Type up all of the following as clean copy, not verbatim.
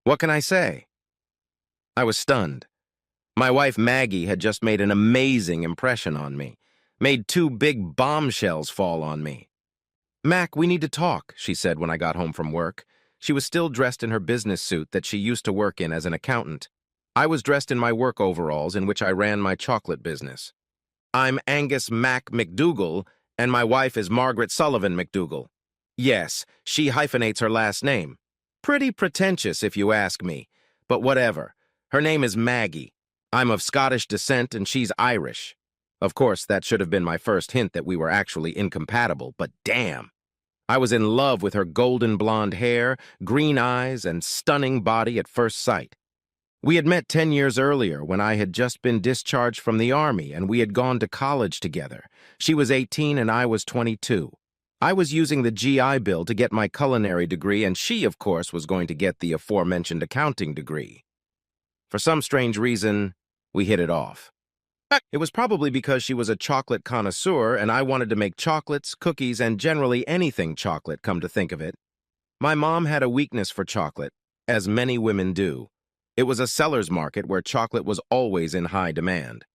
What can I say? I was stunned. My wife Maggie had just made an amazing impression on me, made two big bombshells fall on me. Mac, we need to talk, she said when I got home from work. She was still dressed in her business suit that she used to work in as an accountant. I was dressed in my work overalls in which I ran my chocolate business. I'm Angus Mac McDougal, and my wife is Margaret Sullivan McDougal. Yes, she hyphenates her last name. Pretty pretentious, if you ask me, but whatever. Her name is Maggie. I'm of Scottish descent, and she's Irish. Of course, that should have been my first hint that we were actually incompatible, but damn. I was in love with her golden blonde hair, green eyes, and stunning body at first sight. We had met 10 years earlier when I had just been discharged from the Army and we had gone to college together. She was 18 and I was 22. I was using the GI Bill to get my culinary degree and she, of course, was going to get the aforementioned accounting degree. For some strange reason, we hit it off. It was probably because she was a chocolate connoisseur and I wanted to make chocolates, cookies, and generally anything chocolate, come to think of it. My mom had a weakness for chocolate, as many women do. It was a seller's market where chocolate was always in high demand.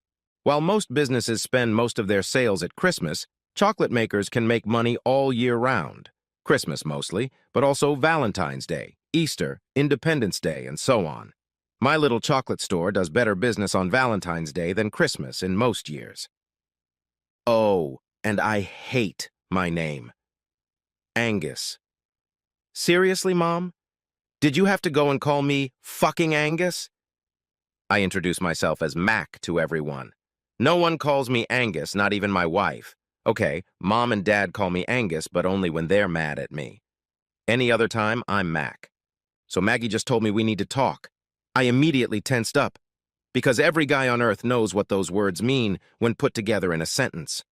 While most businesses spend most of their sales at Christmas, chocolate makers can make money all year round. Christmas mostly, but also Valentine's Day, Easter, Independence Day, and so on. My little chocolate store does better business on Valentine's Day than Christmas in most years. Oh, and I hate my name. Angus. Seriously, Mom? Did you have to go and call me fucking Angus? I introduce myself as Mac to everyone. No one calls me Angus, not even my wife. Okay, Mom and Dad call me Angus, but only when they're mad at me. Any other time, I'm Mac. So Maggie just told me we need to talk. I immediately tensed up, because every guy on earth knows what those words mean when put together in a sentence.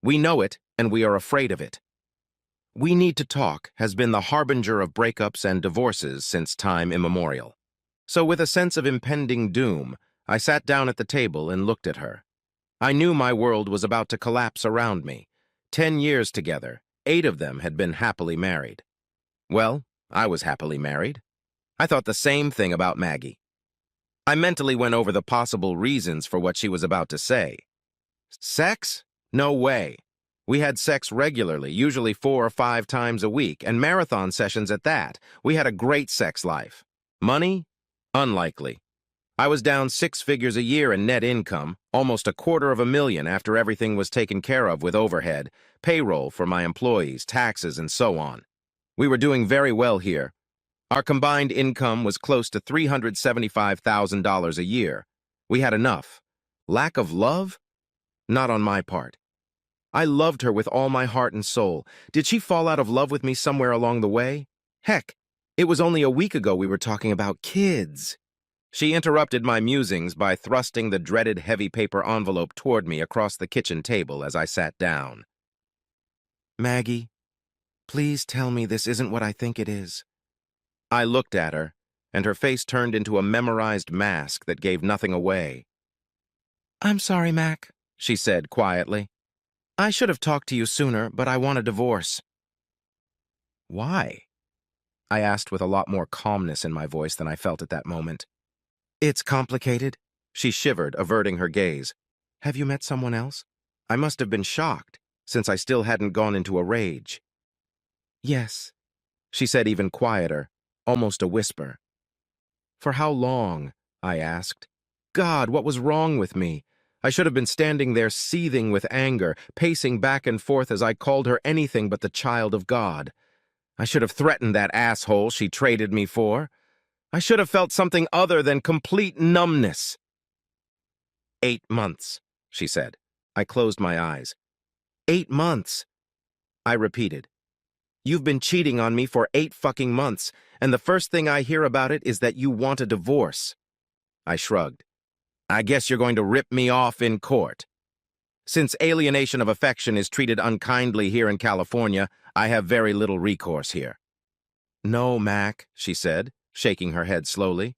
We know it, and we are afraid of it. We need to talk has been the harbinger of breakups and divorces since time immemorial. So with a sense of impending doom, I sat down at the table and looked at her. I knew my world was about to collapse around me. 10 years together, 8 of them had been happily married. Well, I was happily married. I thought the same thing about Maggie. I mentally went over the possible reasons for what she was about to say. Sex? No way. We had sex regularly, usually 4 or 5 times a week, and marathon sessions at that. We had a great sex life. Money? Unlikely. I was down 6 figures a year in net income, almost $250,000 after everything was taken care of with overhead, payroll for my employees, taxes, and so on. We were doing very well here. Our combined income was close to $375,000 a year. We had enough. Lack of love? Not on my part. I loved her with all my heart and soul. Did she fall out of love with me somewhere along the way? Heck, it was only a week ago we were talking about kids. She interrupted my musings by thrusting the dreaded heavy paper envelope toward me across the kitchen table as I sat down. Maggie, please tell me this isn't what I think it is. I looked at her, and her face turned into a memorized mask that gave nothing away. I'm sorry, Mac, she said quietly. I should have talked to you sooner, but I want a divorce. Why? I asked with a lot more calmness in my voice than I felt at that moment. It's complicated. She shivered, averting her gaze. Have you met someone else? I must have been shocked, since I still hadn't gone into a rage. Yes, she said even quieter, almost a whisper. For how long? I asked. God, what was wrong with me? I should have been standing there seething with anger, pacing back and forth as I called her anything but the child of God. I should have threatened that asshole she traded me for. I should have felt something other than complete numbness. 8 months, she said. I closed my eyes. 8 months. I repeated. You've been cheating on me for 8 fucking months, and the first thing I hear about it is that you want a divorce. I shrugged. I guess you're going to rip me off in court. Since alienation of affection is treated unkindly here in California, I have very little recourse here. No, Mac, she said, shaking her head slowly.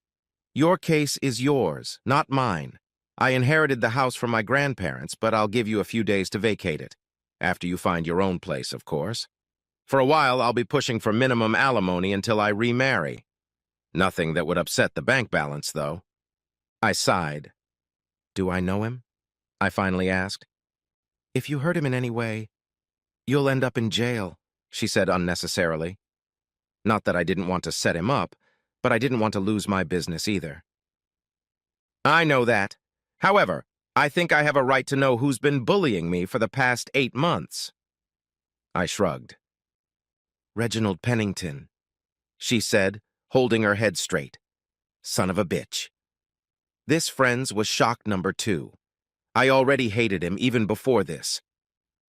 Your case is yours, not mine. I inherited the house from my grandparents, but I'll give you a few days to vacate it. After you find your own place, of course. For a while, I'll be pushing for minimum alimony until I remarry. Nothing that would upset the bank balance, though. I sighed. Do I know him? I finally asked. If you hurt him in any way, you'll end up in jail, she said unnecessarily. Not that I didn't want to set him up, but I didn't want to lose my business either. I know that. However, I think I have a right to know who's been bullying me for the past 8 months. I shrugged. Reginald Pennington, she said, holding her head straight. Son of a bitch. This, friends, was shock number 2. I already hated him even before this.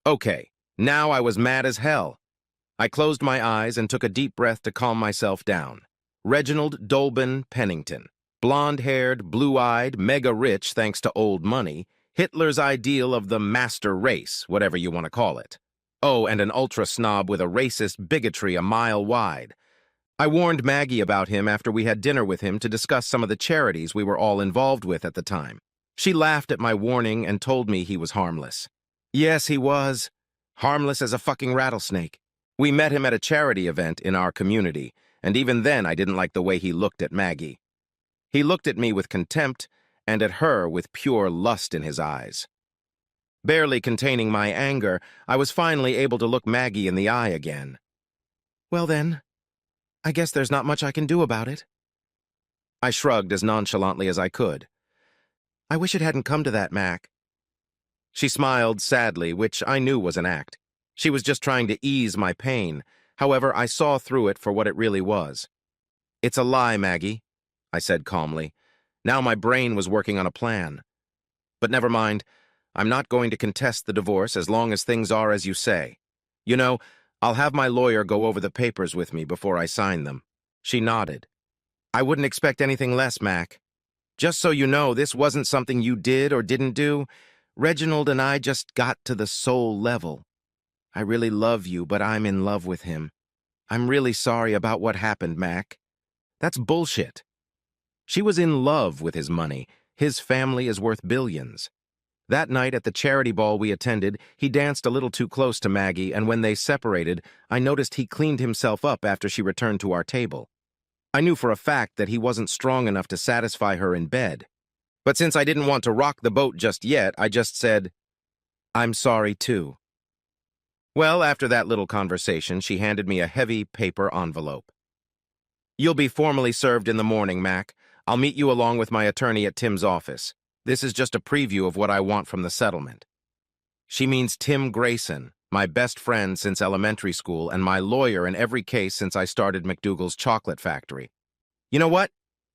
Okay, now I was mad as hell. I closed my eyes and took a deep breath to calm myself down. Reginald Dolben Pennington. Blonde-haired, blue-eyed, mega-rich thanks to old money, Hitler's ideal of the master race, whatever you want to call it. Oh, and an ultra-snob with a racist bigotry a mile wide. I warned Maggie about him after we had dinner with him to discuss some of the charities we were all involved with at the time. She laughed at my warning and told me he was harmless. Yes, he was. Harmless as a fucking rattlesnake. We met him at a charity event in our community, and even then I didn't like the way he looked at Maggie. He looked at me with contempt, and at her with pure lust in his eyes. Barely containing my anger, I was finally able to look Maggie in the eye again. Well then, I guess there's not much I can do about it. I shrugged as nonchalantly as I could. I wish it hadn't come to that, Mac. She smiled sadly, which I knew was an act. She was just trying to ease my pain. However, I saw through it for what it really was. It's a lie, Maggie, I said calmly. Now my brain was working on a plan. But never mind. I'm not going to contest the divorce as long as things are as you say. You know, I'll have my lawyer go over the papers with me before I sign them. She nodded. I wouldn't expect anything less, Mac. Just so you know, this wasn't something you did or didn't do. Reginald and I just got to the soul level. I really love you, but I'm in love with him. I'm really sorry about what happened, Mac. That's bullshit. She was in love with his money. His family is worth billions. That night at the charity ball we attended, he danced a little too close to Maggie, and when they separated, I noticed he cleaned himself up after she returned to our table. I knew for a fact that he wasn't strong enough to satisfy her in bed. But since I didn't want to rock the boat just yet, I just said, I'm sorry too. Well, after that little conversation, she handed me a heavy paper envelope. You'll be formally served in the morning, Mac. I'll meet you along with my attorney at Tim's office. This is just a preview of what I want from the settlement. She means Tim Grayson, my best friend since elementary school and my lawyer in every case since I started McDougal's chocolate factory. You know what?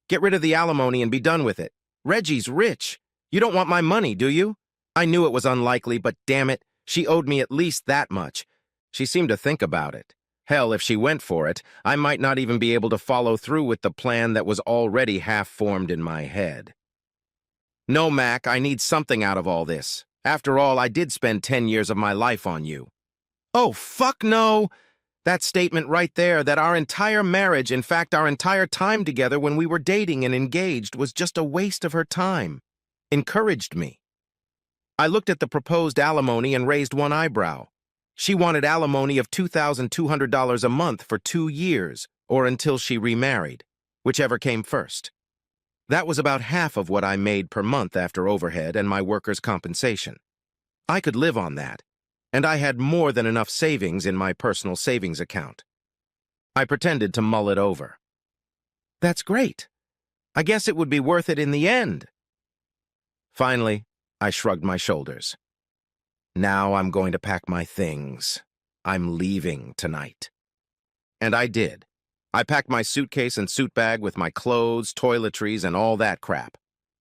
Get rid of the alimony and be done with it. Reggie's rich. You don't want my money, do you? I knew it was unlikely, but damn it, she owed me at least that much. She seemed to think about it. Hell, if she went for it, I might not even be able to follow through with the plan that was already half-formed in my head. No, Mac, I need something out of all this. After all, I did spend 10 years of my life on you. Oh, fuck no! That statement right there, that our entire marriage, in fact, our entire time together when we were dating and engaged, was just a waste of her time, encouraged me. I looked at the proposed alimony and raised one eyebrow. She wanted alimony of $2,200 a month for 2 years, or until she remarried, whichever came first. That was about half of what I made per month after overhead and my workers' compensation. I could live on that, and I had more than enough savings in my personal savings account. I pretended to mull it over. That's great. I guess it would be worth it in the end. Finally, I shrugged my shoulders. Now I'm going to pack my things. I'm leaving tonight. And I did. I packed my suitcase and suit bag with my clothes, toiletries, and all that crap.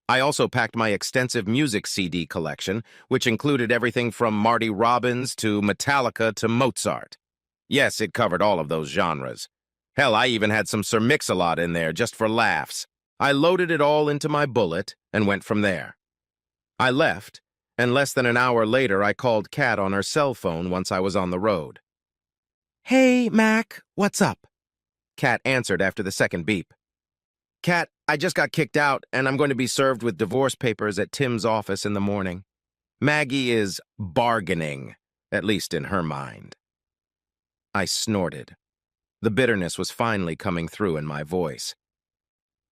I also packed my extensive music CD collection, which included everything from Marty Robbins to Metallica to Mozart. Yes, it covered all of those genres. Hell, I even had some Sir Mix-a-Lot in there just for laughs. I loaded it all into my bullet and went from there. I left, and less than an hour later I called Kat on her cell phone once I was on the road. Hey, Mac, what's up? Kat answered after the second beep. Kat, I just got kicked out, and I'm going to be served with divorce papers at Tim's office in the morning. Maggie is bargaining, at least in her mind. I snorted. The bitterness was finally coming through in my voice.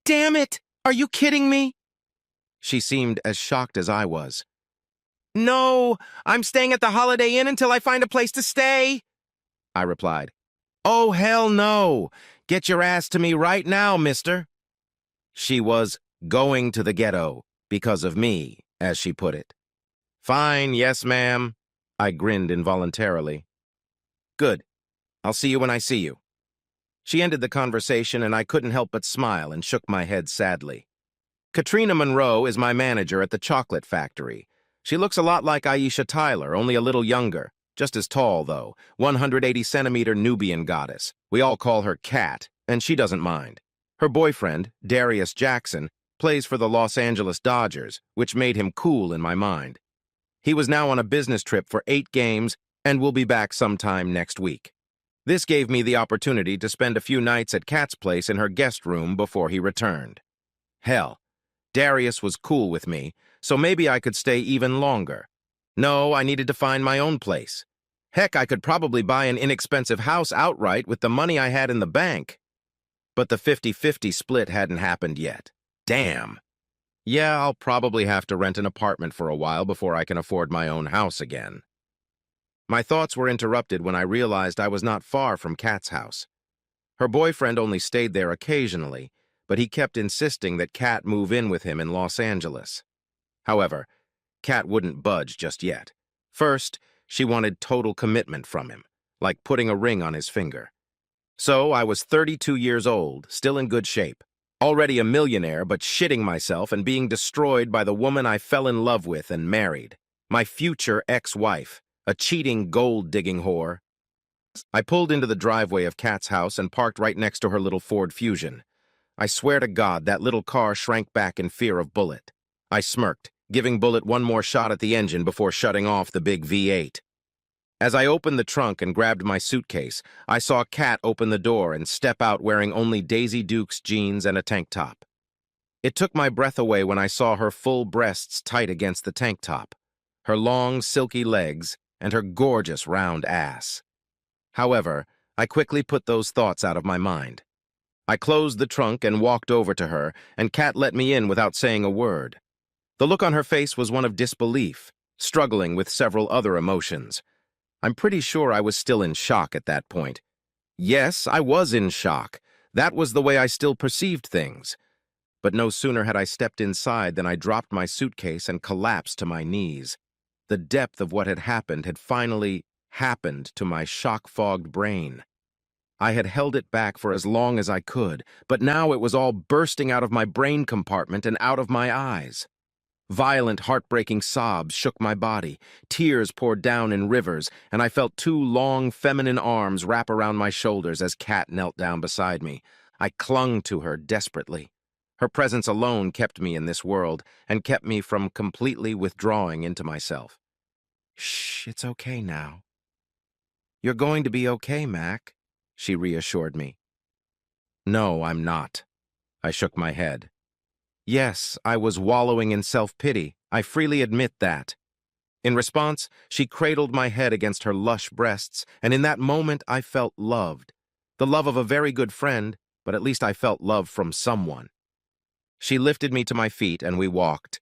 Damn it! Are you kidding me? She seemed as shocked as I was. No, I'm staying at the Holiday Inn until I find a place to stay, I replied. Oh, hell no! Get your ass to me right now, mister. She was going to the ghetto because of me, as she put it. Fine, yes, ma'am. I grinned involuntarily. Good. I'll see you when I see you. She ended the conversation, and I couldn't help but smile and shook my head sadly. Katrina Monroe is my manager at the chocolate factory. She looks a lot like Aisha Tyler, only a little younger. Just as tall, though, 180-centimeter Nubian goddess. We all call her Cat, and she doesn't mind. Her boyfriend, Darius Jackson, plays for the Los Angeles Dodgers, which made him cool in my mind. He was now on a business trip for 8 games and will be back sometime next week. This gave me the opportunity to spend a few nights at Kat's place in her guest room before he returned. Hell, Darius was cool with me, so maybe I could stay even longer. No, I needed to find my own place. Heck, I could probably buy an inexpensive house outright with the money I had in the bank. But the 50-50 split hadn't happened yet. Damn. Yeah, I'll probably have to rent an apartment for a while before I can afford my own house again. My thoughts were interrupted when I realized I was not far from Kat's house. Her boyfriend only stayed there occasionally, but he kept insisting that Kat move in with him in Los Angeles. However, Kat wouldn't budge just yet. First, she wanted total commitment from him, like putting a ring on his finger. So I was 32 years old, still in good shape, already a millionaire, but shitting myself and being destroyed by the woman I fell in love with and married, my future ex-wife, a cheating gold-digging whore. I pulled into the driveway of Kat's house and parked right next to her little Ford Fusion. I swear to God, that little car shrank back in fear of Bullet. I smirked, giving Bullet one more shot at the engine before shutting off the big V8. As I opened the trunk and grabbed my suitcase, I saw Kat open the door and step out wearing only Daisy Dukes jeans and a tank top. It took my breath away when I saw her full breasts tight against the tank top, her long, silky legs, and her gorgeous round ass. However, I quickly put those thoughts out of my mind. I closed the trunk and walked over to her, and Kat let me in without saying a word. The look on her face was one of disbelief, struggling with several other emotions. I'm pretty sure I was still in shock at that point. Yes, I was in shock. That was the way I still perceived things. But no sooner had I stepped inside than I dropped my suitcase and collapsed to my knees. The depth of what had finally happened to my shock-fogged brain. I had held it back for as long as I could, but now it was all bursting out of my brain compartment and out of my eyes. Violent, heartbreaking sobs shook my body, tears poured down in rivers, and I felt 2 long, feminine arms wrap around my shoulders as Kat knelt down beside me. I clung to her desperately. Her presence alone kept me in this world and kept me from completely withdrawing into myself. Shh, it's okay now. You're going to be okay, Mac, she reassured me. No, I'm not. I shook my head. Yes, I was wallowing in self-pity. I freely admit that. In response, she cradled my head against her lush breasts, and in that moment I felt loved. The love of a very good friend, but at least I felt love from someone. She lifted me to my feet and we walked.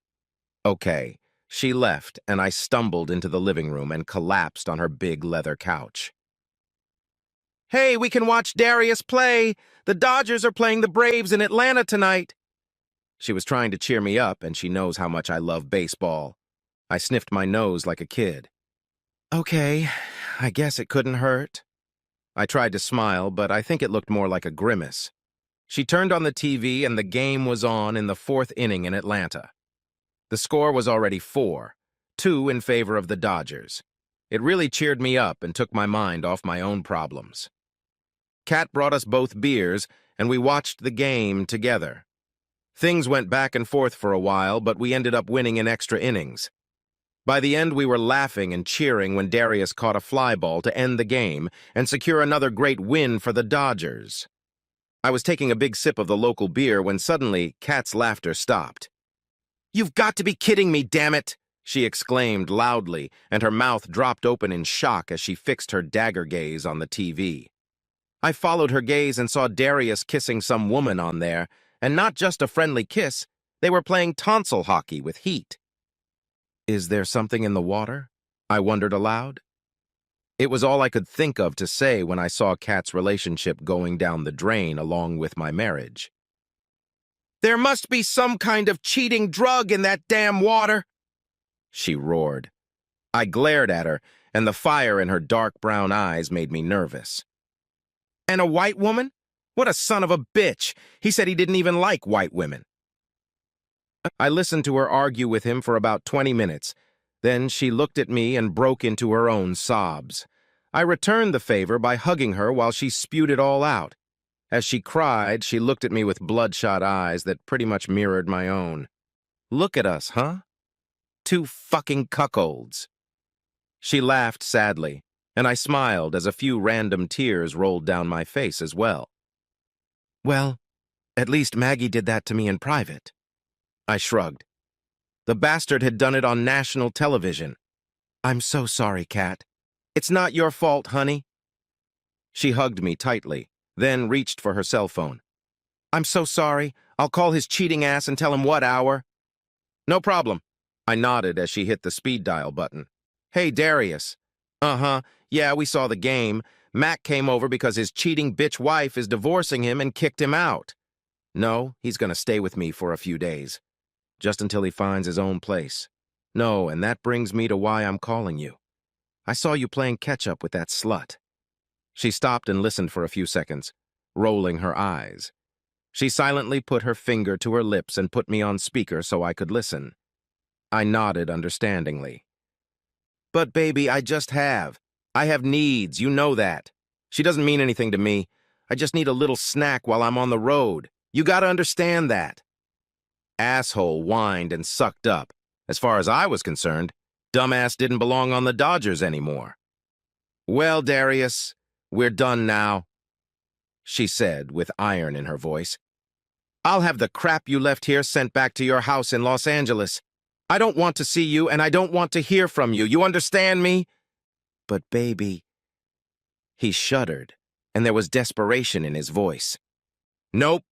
Okay, she left and I stumbled into the living room and collapsed on her big leather couch. Hey, we can watch Darius play! The Dodgers are playing the Braves in Atlanta tonight! She was trying to cheer me up, and she knows how much I love baseball. I sniffed my nose like a kid. Okay, I guess it couldn't hurt. I tried to smile, but I think it looked more like a grimace. She turned on the TV, and the game was on in the 4th inning in Atlanta. The score was already 4-2 in favor of the Dodgers. It really cheered me up and took my mind off my own problems. Kat brought us both beers, and we watched the game together. Things went back and forth for a while, but we ended up winning in extra innings. By the end, we were laughing and cheering when Darius caught a fly ball to end the game and secure another great win for the Dodgers. I was taking a big sip of the local beer when suddenly Kat's laughter stopped. "You've got to be kidding me, damn it!" she exclaimed loudly, and her mouth dropped open in shock as she fixed her dagger gaze on the TV. I followed her gaze and saw Darius kissing some woman on there, And not just a friendly kiss, they were playing tonsil hockey with heat. Is there something in the water? I wondered aloud. It was all I could think of to say when I saw Kat's relationship going down the drain along with my marriage. There must be some kind of cheating drug in that damn water, she roared. I glared at her, and the fire in her dark brown eyes made me nervous. And a white woman? What a son of a bitch! He said he didn't even like white women. I listened to her argue with him for about 20 minutes. Then she looked at me and broke into her own sobs. I returned the favor by hugging her while she spewed it all out. As she cried, she looked at me with bloodshot eyes that pretty much mirrored my own. Look at us, huh? Two fucking cuckolds. She laughed sadly, and I smiled as a few random tears rolled down my face as well. Well, at least Maggie did that to me in private. I shrugged. The bastard had done it on national television. I'm so sorry, Kat. It's not your fault, honey. She hugged me tightly, then reached for her cell phone. I'm so sorry. I'll call his cheating ass and tell him what hour. No problem. I nodded as she hit the speed dial button. Hey, Darius. Uh-huh. Yeah, we saw the game. Mac came over because his cheating bitch wife is divorcing him and kicked him out. No, he's gonna stay with me for a few days. Just until he finds his own place. No, and that brings me to why I'm calling you. I saw you playing catch-up with that slut. She stopped and listened for a few seconds, rolling her eyes. She silently put her finger to her lips and put me on speaker so I could listen. I nodded understandingly. But baby, I just have. I have needs, you know that. She doesn't mean anything to me. I just need a little snack while I'm on the road. You gotta understand that. Asshole whined and sucked up. As far as I was concerned, dumbass didn't belong on the Dodgers anymore. Well, Darius, we're done now, she said with iron in her voice. I'll have the crap you left here sent back to your house in Los Angeles. I don't want to see you and I don't want to hear from you. You understand me? But baby... He shuddered, and there was desperation in his voice. Nope.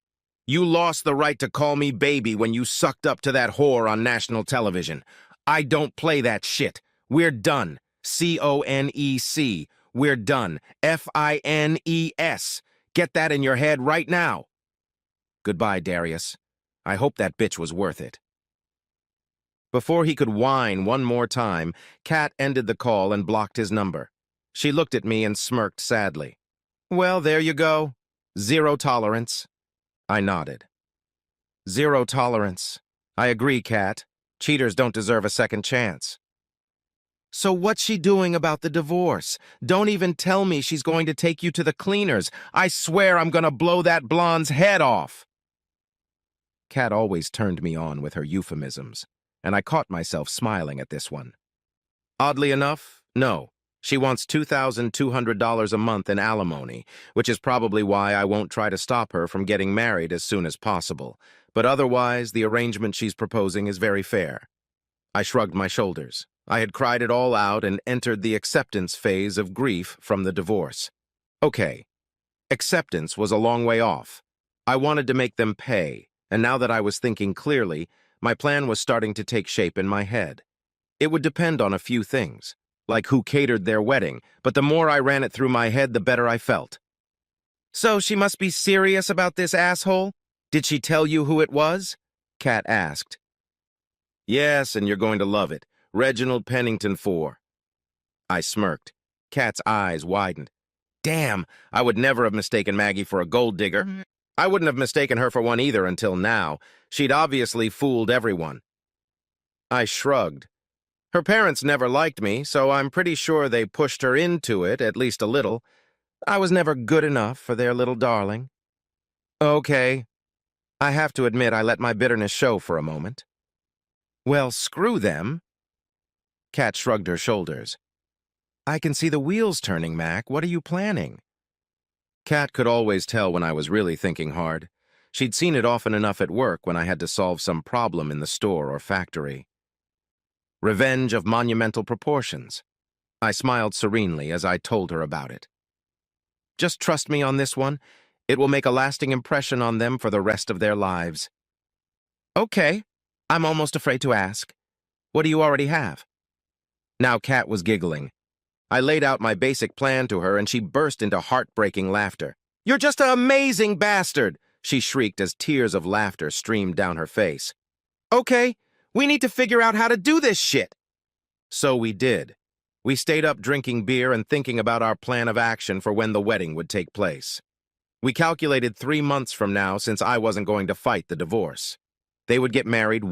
You lost the right to call me baby when you sucked up to that whore on national television. I don't play that shit. We're done. C-O-N-E-C. We're done. F-I-N-E-S. Get that in your head right now. Goodbye, Darius. I hope that bitch was worth it. Before he could whine one more time, Kat ended the call and blocked his number. She looked at me and smirked sadly. Well, there you go. Zero tolerance. I nodded. Zero tolerance. I agree, Kat. Cheaters don't deserve a second chance. So what's she doing about the divorce? Don't even tell me she's going to take you to the cleaners. I swear I'm gonna blow that blonde's head off. Kat always turned me on with her euphemisms, and I caught myself smiling at this one. Oddly enough, no. She wants $2,200 a month in alimony, which is probably why I won't try to stop her from getting married as soon as possible. But otherwise, the arrangement she's proposing is very fair. I shrugged my shoulders. I had cried it all out and entered the acceptance phase of grief from the divorce. Okay, acceptance was a long way off. I wanted to make them pay, and now that I was thinking clearly, my plan was starting to take shape in my head. It would depend on a few things, like who catered their wedding, but the more I ran it through my head, the better I felt. So she must be serious about this asshole? Did she tell you who it was? Kat asked. Yes, and you're going to love it. Reginald Pennington IV. I smirked. Kat's eyes widened. Damn, I would never have mistaken Maggie for a gold digger. I wouldn't have mistaken her for one either until now. She'd obviously fooled everyone. I shrugged. Her parents never liked me, so I'm pretty sure they pushed her into it, at least a little. I was never good enough for their little darling. Okay. I have to admit I let my bitterness show for a moment. Well, screw them. Kat shrugged her shoulders. I can see the wheels turning, Mac. What are you planning? Kat could always tell when I was really thinking hard. She'd seen it often enough at work when I had to solve some problem in the store or factory. Revenge of monumental proportions. I smiled serenely as I told her about it. Just trust me on this one. It will make a lasting impression on them for the rest of their lives. Okay, I'm almost afraid to ask. What do you already have? Now Kat was giggling. I laid out my basic plan to her and she burst into heartbreaking laughter. You're just an amazing bastard, she shrieked as tears of laughter streamed down her face. Okay, we need to figure out how to do this shit. So we did. We stayed up drinking beer and thinking about our plan of action for when the wedding would take place. We calculated 3 months from now since I wasn't going to fight the divorce. They would get married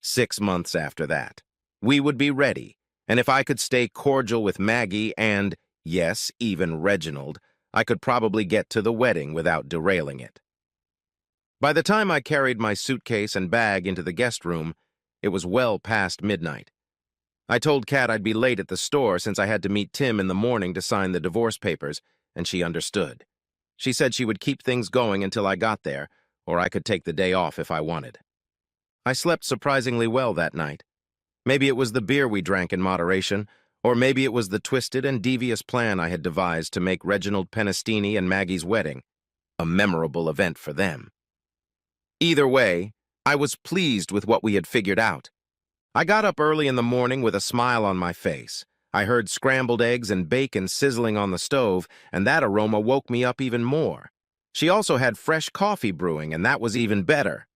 6 months after that. We would be ready, and if I could stay cordial with Maggie and, yes, even Reginald, I could probably get to the wedding without derailing it. By the time I carried my suitcase and bag into the guest room, it was well past midnight. I told Kat I'd be late at the store since I had to meet Tim in the morning to sign the divorce papers, and she understood. She said she would keep things going until I got there, or I could take the day off if I wanted. I slept surprisingly well that night. Maybe it was the beer we drank in moderation, or maybe it was the twisted and devious plan I had devised to make Reginald Penestini and Maggie's wedding a memorable event for them. Either way, I was pleased with what we had figured out. I got up early in the morning with a smile on my face. I heard scrambled eggs and bacon sizzling on the stove, and that aroma woke me up even more. She also had fresh coffee brewing, and that was even better.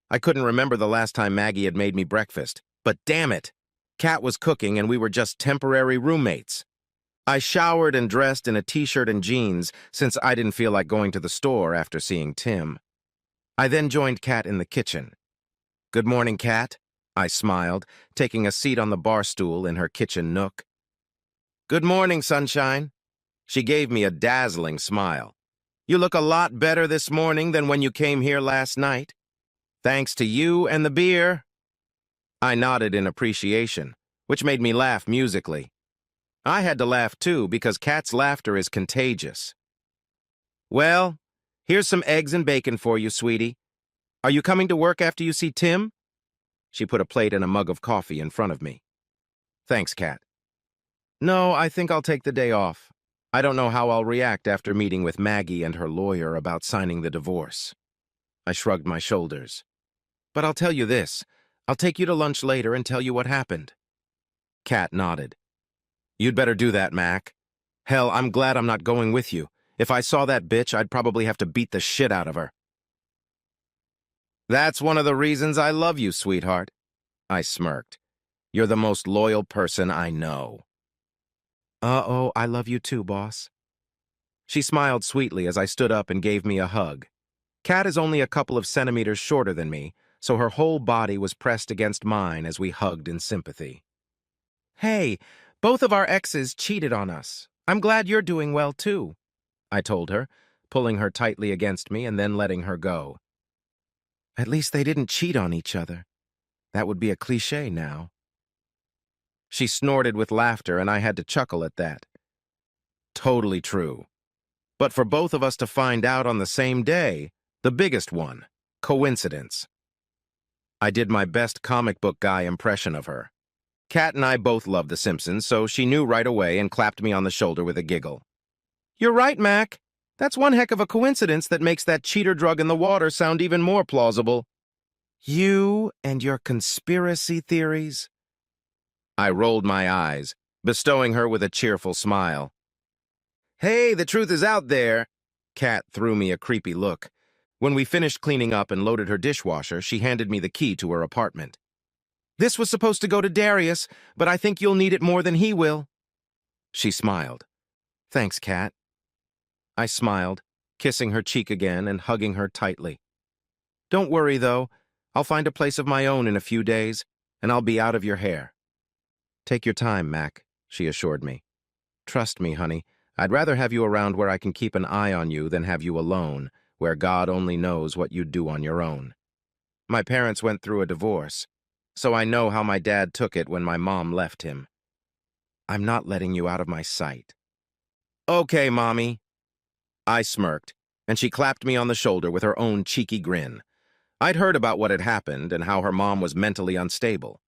I couldn't remember the last time Maggie had made me breakfast, but damn it, Kat was cooking and we were just temporary roommates. I showered and dressed in a t-shirt and jeans since I didn't feel like going to the store after seeing Tim. I then joined Kat in the kitchen. Good morning, Kat, I smiled, taking a seat on the bar stool in her kitchen nook. Good morning, sunshine. She gave me a dazzling smile. You look a lot better this morning than when you came here last night. Thanks to you and the beer. I nodded in appreciation, which made me laugh musically. I had to laugh too because Kat's laughter is contagious. Well, here's some eggs and bacon for you, sweetie. Are you coming to work after you see Tim? She put a plate and a mug of coffee in front of me. Thanks, Kat. No, I think I'll take the day off. I don't know how I'll react after meeting with Maggie and her lawyer about signing the divorce. I shrugged my shoulders. But I'll tell you this. I'll take you to lunch later and tell you what happened. Kat nodded. You'd better do that, Mac. Hell, I'm glad I'm not going with you. If I saw that bitch, I'd probably have to beat the shit out of her. That's one of the reasons I love you, sweetheart. I smirked. You're the most loyal person I know. Uh-oh, I love you too, boss. She smiled sweetly as I stood up and gave me a hug. Kat is only a couple of centimeters shorter than me, so her whole body was pressed against mine as we hugged in sympathy. Hey, both of our exes cheated on us. I'm glad you're doing well too, I told her, pulling her tightly against me and then letting her go. At least they didn't cheat on each other. That would be a cliché now. She snorted with laughter and I had to chuckle at that. Totally true. But for both of us to find out on the same day, the biggest one, coincidence. I did my best comic book guy impression of her. Kat and I both love The Simpsons, so she knew right away and clapped me on the shoulder with a giggle. You're right, Mac. That's one heck of a coincidence that makes that cheater drug in the water sound even more plausible. You and your conspiracy theories? I rolled my eyes, bestowing her with a cheerful smile. Hey, the truth is out there. Kat threw me a creepy look. When we finished cleaning up and loaded her dishwasher, she handed me the key to her apartment. This was supposed to go to Darius, but I think you'll need it more than he will. She smiled. Thanks, Kat. I smiled, kissing her cheek again and hugging her tightly. Don't worry, though. I'll find a place of my own in a few days, and I'll be out of your hair. Take your time, Mac, she assured me. Trust me, honey. I'd rather have you around where I can keep an eye on you than have you alone, where God only knows what you'd do on your own. My parents went through a divorce, so I know how my dad took it when my mom left him. I'm not letting you out of my sight. Okay, Mommy. I smirked, and she clapped me on the shoulder with her own cheeky grin. I'd heard about what had happened and how her mom was mentally unstable.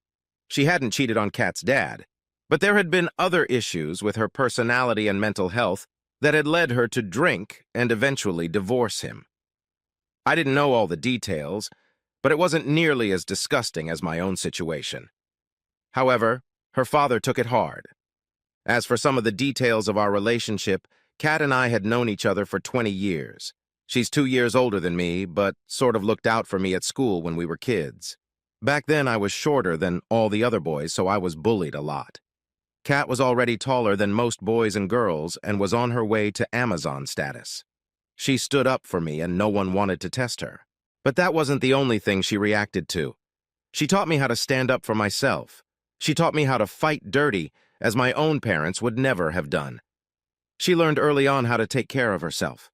She hadn't cheated on Kat's dad, but there had been other issues with her personality and mental health that had led her to drink and eventually divorce him. I didn't know all the details, but it wasn't nearly as disgusting as my own situation. However, her father took it hard. As for some of the details of our relationship, Kat and I had known each other for 20 years. She's 2 years older than me, but sort of looked out for me at school when we were kids. Back then, I was shorter than all the other boys, so I was bullied a lot. Kat was already taller than most boys and girls and was on her way to Amazon status. She stood up for me and no one wanted to test her. But that wasn't the only thing she reacted to. She taught me how to stand up for myself. She taught me how to fight dirty, as my own parents would never have done. She learned early on how to take care of herself.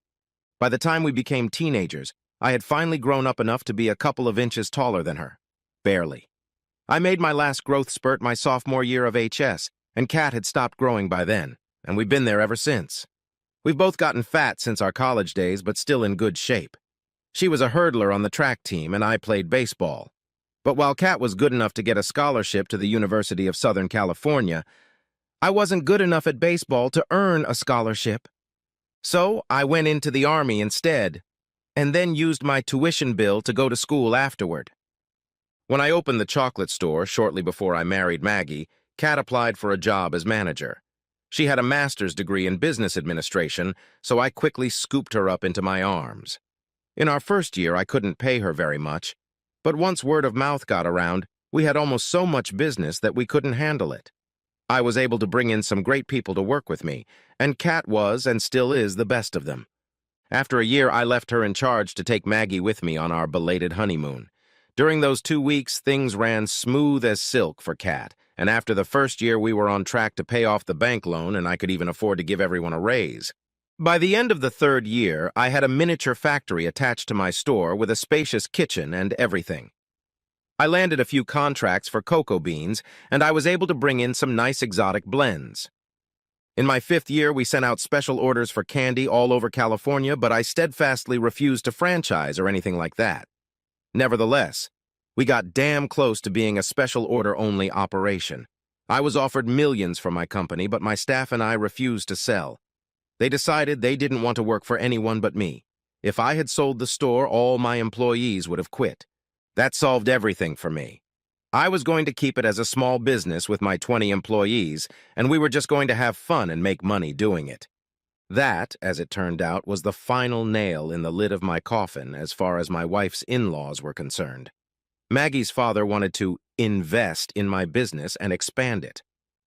By the time we became teenagers, I had finally grown up enough to be a couple of inches taller than her. Barely. I made my last growth spurt my sophomore year of HS, and Kat had stopped growing by then, and we've been there ever since. We've both gotten fat since our college days, but still in good shape. She was a hurdler on the track team, and I played baseball. But while Kat was good enough to get a scholarship to the University of Southern California, I wasn't good enough at baseball to earn a scholarship. So I went into the Army instead, and then used my tuition bill to go to school afterward. When I opened the chocolate store shortly before I married Maggie, Kat applied for a job as manager. She had a master's degree in business administration, so I quickly scooped her up into my arms. In our first year, I couldn't pay her very much, but once word of mouth got around, we had almost so much business that we couldn't handle it. I was able to bring in some great people to work with me, and Kat was and still is the best of them. After a year, I left her in charge to take Maggie with me on our belated honeymoon. During those 2 weeks, things ran smooth as silk for Kat, and after the first year, we were on track to pay off the bank loan, and I could even afford to give everyone a raise. By the end of the 3rd year, I had a miniature factory attached to my store with a spacious kitchen and everything. I landed a few contracts for cocoa beans, and I was able to bring in some nice exotic blends. In my 5th year, we sent out special orders for candy all over California, but I steadfastly refused to franchise or anything like that. Nevertheless, we got damn close to being a special order-only operation. I was offered millions for my company, but my staff and I refused to sell. They decided they didn't want to work for anyone but me. If I had sold the store, all my employees would have quit. That solved everything for me. I was going to keep it as a small business with my 20 employees, and we were just going to have fun and make money doing it. That, as it turned out, was the final nail in the lid of my coffin as far as my wife's in-laws were concerned. Maggie's father wanted to invest in my business and expand it.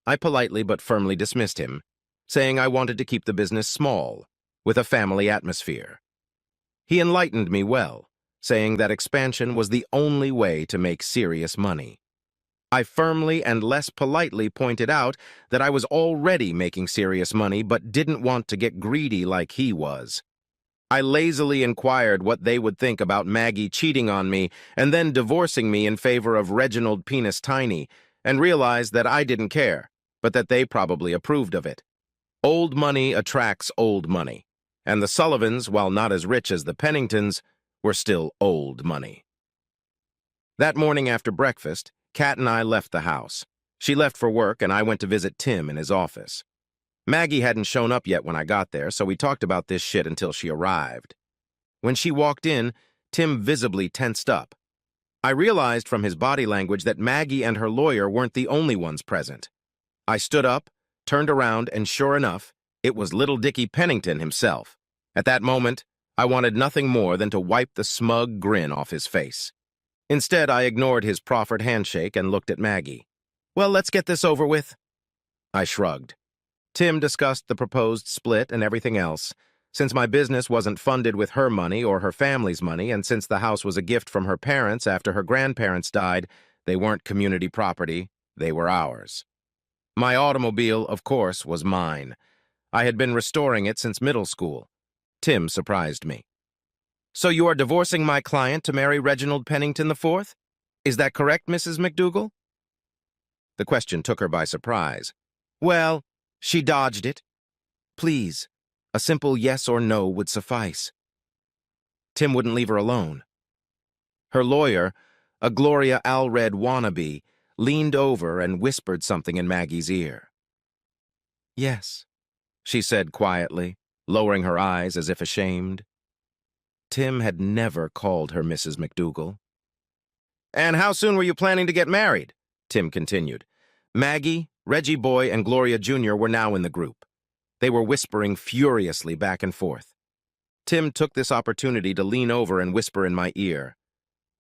I politely but firmly dismissed him, saying I wanted to keep the business small, with a family atmosphere. He enlightened me well, saying that expansion was the only way to make serious money. I firmly and less politely pointed out that I was already making serious money but didn't want to get greedy like he was. I lazily inquired what they would think about Maggie cheating on me and then divorcing me in favor of Reginald Penis Tiny, and realized that I didn't care, but that they probably approved of it. Old money attracts old money, and the Sullivans, while not as rich as the Penningtons, were still old money. That morning after breakfast, Kat and I left the house. She left for work, and I went to visit Tim in his office. Maggie hadn't shown up yet when I got there, so we talked about this shit until she arrived. When she walked in, Tim visibly tensed up. I realized from his body language that Maggie and her lawyer weren't the only ones present. I stood up, turned around, and sure enough, it was little Dickie Pennington himself. At that moment, I wanted nothing more than to wipe the smug grin off his face. Instead, I ignored his proffered handshake and looked at Maggie. "Well, let's get this over with." I shrugged. Tim discussed the proposed split and everything else. Since my business wasn't funded with her money or her family's money, and since the house was a gift from her parents after her grandparents died, they weren't community property, they were ours. My automobile, of course, was mine. I had been restoring it since middle school. Tim surprised me. "So you are divorcing my client to marry Reginald Pennington IV? Is that correct, Mrs. McDougal?" The question took her by surprise. "Well, she dodged it. Please, a simple yes or no would suffice." Tim wouldn't leave her alone. Her lawyer, a Gloria Allred wannabe, leaned over and whispered something in Maggie's ear. "Yes," she said quietly. lowering her eyes as if ashamed. Tim had never called her Mrs. McDougal. "And how soon were you planning to get married?" Tim continued. Maggie, Reggie Boy, and Gloria Jr. were now in the group. They were whispering furiously back and forth. Tim took this opportunity to lean over and whisper in my ear,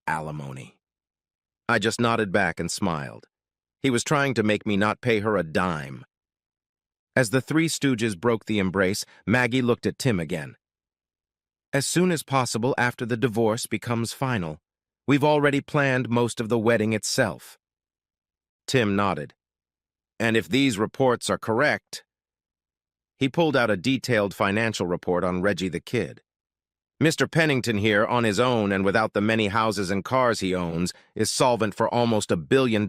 "Alimony." I just nodded back and smiled. He was trying to make me not pay her a dime. As the three stooges broke the embrace, Maggie looked at Tim again. "As soon as possible after the divorce becomes final. We've already planned most of the wedding itself." Tim nodded. "And if these reports are correct..." He pulled out a detailed financial report on Reggie the Kid. "Mr. Pennington here, on his own and without the many houses and cars he owns, is solvent for almost $1 billion.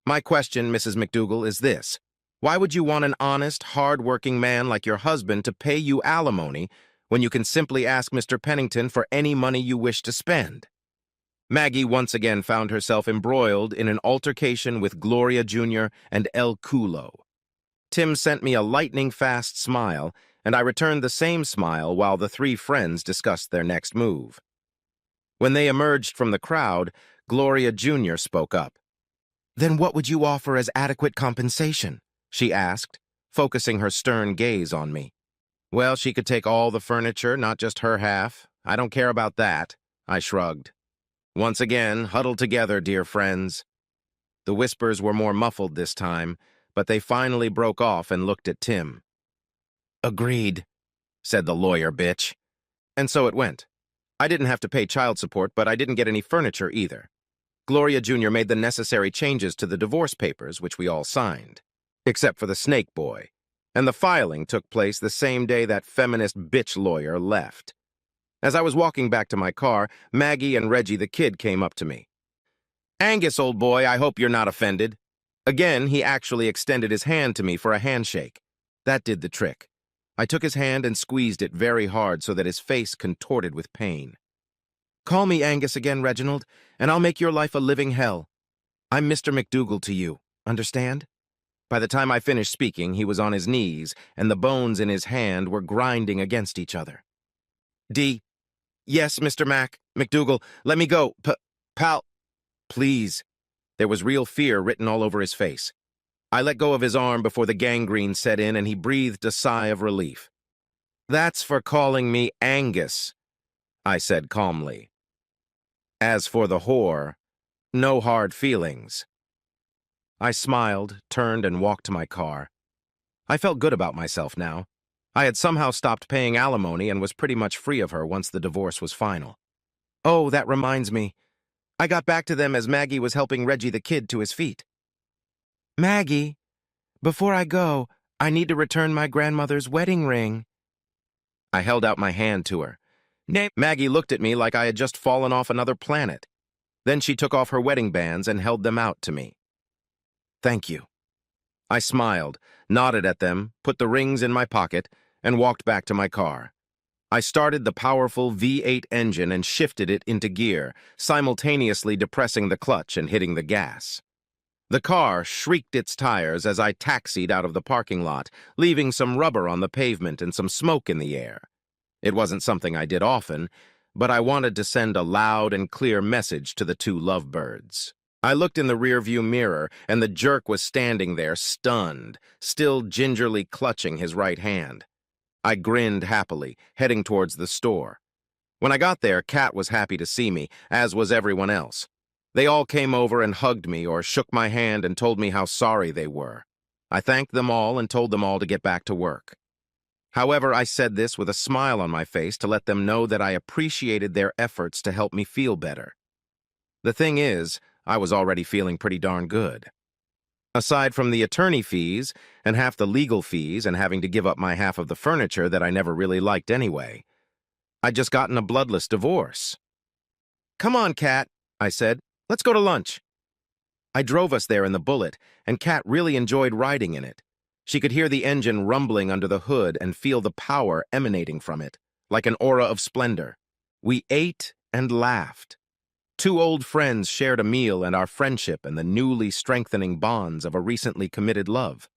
My question, Mrs. McDougal, is this. Why would you want an honest, hard-working man like your husband to pay you alimony when you can simply ask Mr. Pennington for any money you wish to spend?" Maggie once again found herself embroiled in an altercation with Gloria Jr. and El Culo. Tim sent me a lightning-fast smile, and I returned the same smile while the three friends discussed their next move. When they emerged from the crowd, Gloria Jr. spoke up. "Then what would you offer as adequate compensation?" she asked, focusing her stern gaze on me. "Well, she could take all the furniture, not just her half. I don't care about that," I shrugged. Once again, huddled together, dear friends. The whispers were more muffled this time, but they finally broke off and looked at Tim. "Agreed," said the lawyer bitch. And so it went. I didn't have to pay child support, but I didn't get any furniture either. Gloria Jr. made the necessary changes to the divorce papers, which we all signed, except for the snake boy, and the filing took place the same day that feminist bitch lawyer left. As I was walking back to my car, Maggie and Reggie the Kid came up to me. "Angus, old boy, I hope you're not offended." Again, he actually extended his hand to me for a handshake. That did the trick. I took his hand and squeezed it very hard so that his face contorted with pain. "Call me Angus again, Reginald, and I'll make your life a living hell. I'm Mr. McDougal to you, understand?" By the time I finished speaking, he was on his knees, and the bones in his hand were grinding against each other. "Yes, Mr. McDougal, let me go, pal, please." There was real fear written all over his face. I let go of his arm before the gangrene set in, and he breathed a sigh of relief. "That's for calling me Angus," I said calmly. "As for the whore, no hard feelings." I smiled, turned, and walked to my car. I felt good about myself now. I had somehow stopped paying alimony and was pretty much free of her once the divorce was final. Oh, that reminds me. I got back to them as Maggie was helping Reggie the Kid to his feet. "Maggie, before I go, I need to return my grandmother's wedding ring." I held out my hand to her. Maggie looked at me like I had just fallen off another planet. Then she took off her wedding bands and held them out to me. "Thank you." I smiled, nodded at them, put the rings in my pocket, and walked back to my car. I started the powerful V8 engine and shifted it into gear, simultaneously depressing the clutch and hitting the gas. The car shrieked its tires as I taxied out of the parking lot, leaving some rubber on the pavement and some smoke in the air. It wasn't something I did often, but I wanted to send a loud and clear message to the two lovebirds. I looked in the rearview mirror, and the jerk was standing there, stunned, still gingerly clutching his right hand. I grinned happily, heading towards the store. When I got there, Kat was happy to see me, as was everyone else. They all came over and hugged me or shook my hand and told me how sorry they were. I thanked them all and told them all to get back to work. However, I said this with a smile on my face to let them know that I appreciated their efforts to help me feel better. The thing is, I was already feeling pretty darn good. Aside from the attorney fees and half the legal fees and having to give up my half of the furniture that I never really liked anyway, I'd just gotten a bloodless divorce. "Come on, Kat," I said. "Let's go to lunch." I drove us there in the Bullet, and Kat really enjoyed riding in it. She could hear the engine rumbling under the hood and feel the power emanating from it, like an aura of splendor. We ate and laughed. Two old friends shared a meal, and our friendship and the newly strengthening bonds of a recently committed love.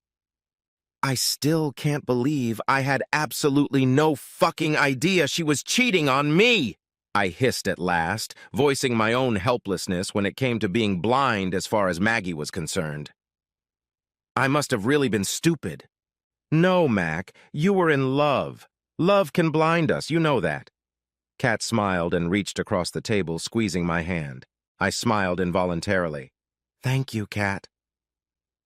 I still can't believe I had absolutely no fucking idea she was cheating on me, I hissed at last, voicing my own helplessness when it came to being blind as far as Maggie was concerned. I must have really been stupid. No, Mac, you were in love. Love can blind us, you know that. Kat smiled and reached across the table, squeezing my hand. I smiled involuntarily. Thank you, Kat.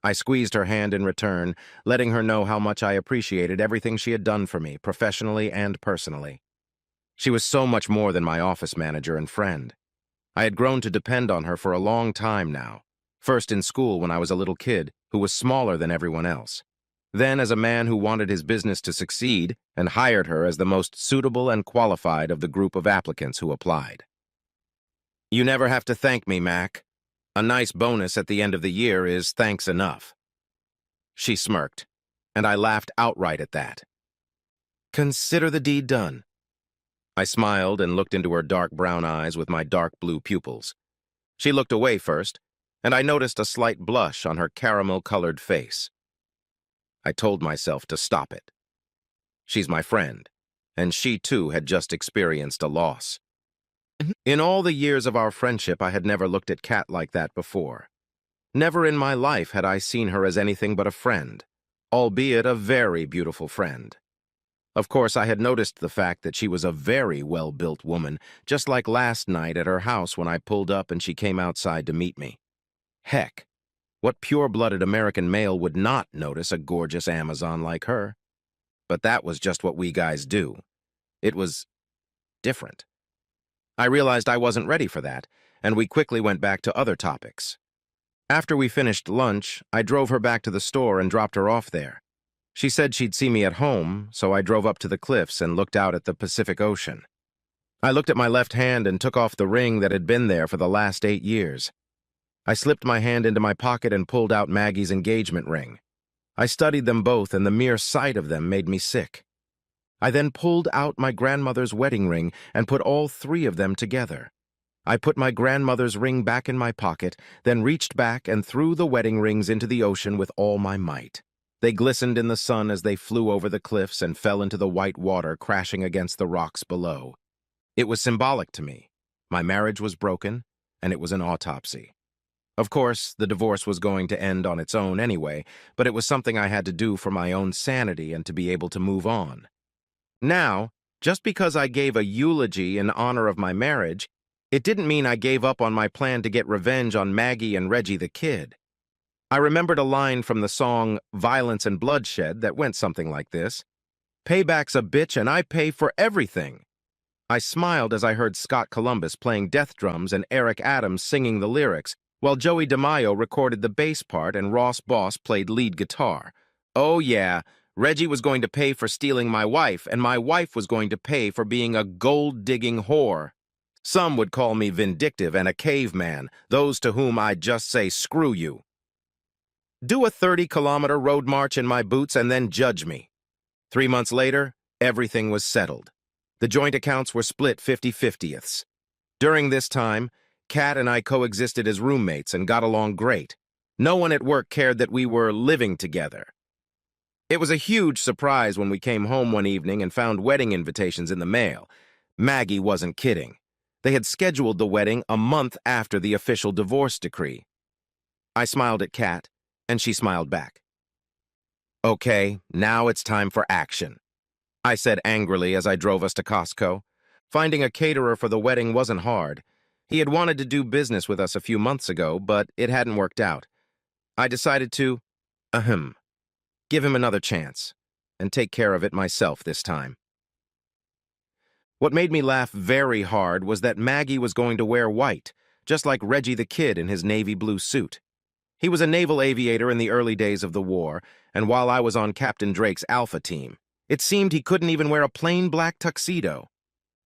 I squeezed her hand in return, letting her know how much I appreciated everything she had done for me, professionally and personally. She was so much more than my office manager and friend. I had grown to depend on her for a long time now. First in school when I was a little kid who was smaller than everyone else. Then as a man who wanted his business to succeed and hired her as the most suitable and qualified of the group of applicants who applied. You never have to thank me, Mac. A nice bonus at the end of the year is thanks enough. She smirked, and I laughed outright at that. Consider the deed done. I smiled and looked into her dark brown eyes with my dark blue pupils. She looked away first, and I noticed a slight blush on her caramel-colored face. I told myself to stop it. She's my friend, and she too had just experienced a loss. In all the years of our friendship, I had never looked at Kat like that before. Never in my life had I seen her as anything but a friend, albeit a very beautiful friend. Of course, I had noticed the fact that she was a very well-built woman, just like last night at her house when I pulled up and she came outside to meet me. Heck, what pure-blooded American male would not notice a gorgeous Amazon like her? But that was just what we guys do. It was different. I realized I wasn't ready for that, and we quickly went back to other topics. After we finished lunch, I drove her back to the store and dropped her off there. She said she'd see me at home, so I drove up to the cliffs and looked out at the Pacific Ocean. I looked at my left hand and took off the ring that had been there for the last 8 years. I slipped my hand into my pocket and pulled out Maggie's engagement ring. I studied them both, and the mere sight of them made me sick. I then pulled out my grandmother's wedding ring and put all 3 of them together. I put my grandmother's ring back in my pocket, then reached back and threw the wedding rings into the ocean with all my might. They glistened in the sun as they flew over the cliffs and fell into the white water, crashing against the rocks below. It was symbolic to me. My marriage was broken, and it was an autopsy. Of course, the divorce was going to end on its own anyway, but it was something I had to do for my own sanity and to be able to move on. Now, just because I gave a eulogy in honor of my marriage, it didn't mean I gave up on my plan to get revenge on Maggie and Reggie the kid. I remembered a line from the song Violence and Bloodshed that went something like this. Payback's a bitch and I pay for everything. I smiled as I heard Scott Columbus playing death drums and Eric Adams singing the lyrics, while Joey DeMaio recorded the bass part and Ross Boss played lead guitar. Oh yeah, Reggie was going to pay for stealing my wife, and my wife was going to pay for being a gold-digging whore. Some would call me vindictive and a caveman, those to whom I'd just say, screw you. Do a 30-kilometer road march in my boots and then judge me. 3 months later, everything was settled. The joint accounts were split 50-50ths. During this time, Kat and I coexisted as roommates and got along great. No one at work cared that we were living together. It was a huge surprise when we came home one evening and found wedding invitations in the mail. Maggie wasn't kidding. They had scheduled the wedding a month after the official divorce decree. I smiled at Kat, and she smiled back. Okay, now it's time for action, I said angrily as I drove us to Costco. Finding a caterer for the wedding wasn't hard. He had wanted to do business with us a few months ago, but it hadn't worked out. I decided to, give him another chance, and take care of it myself this time. What made me laugh very hard was that Maggie was going to wear white, just like Reggie the kid in his navy blue suit. He was a naval aviator in the early days of the war, and while I was on Captain Drake's Alpha team, it seemed he couldn't even wear a plain black tuxedo.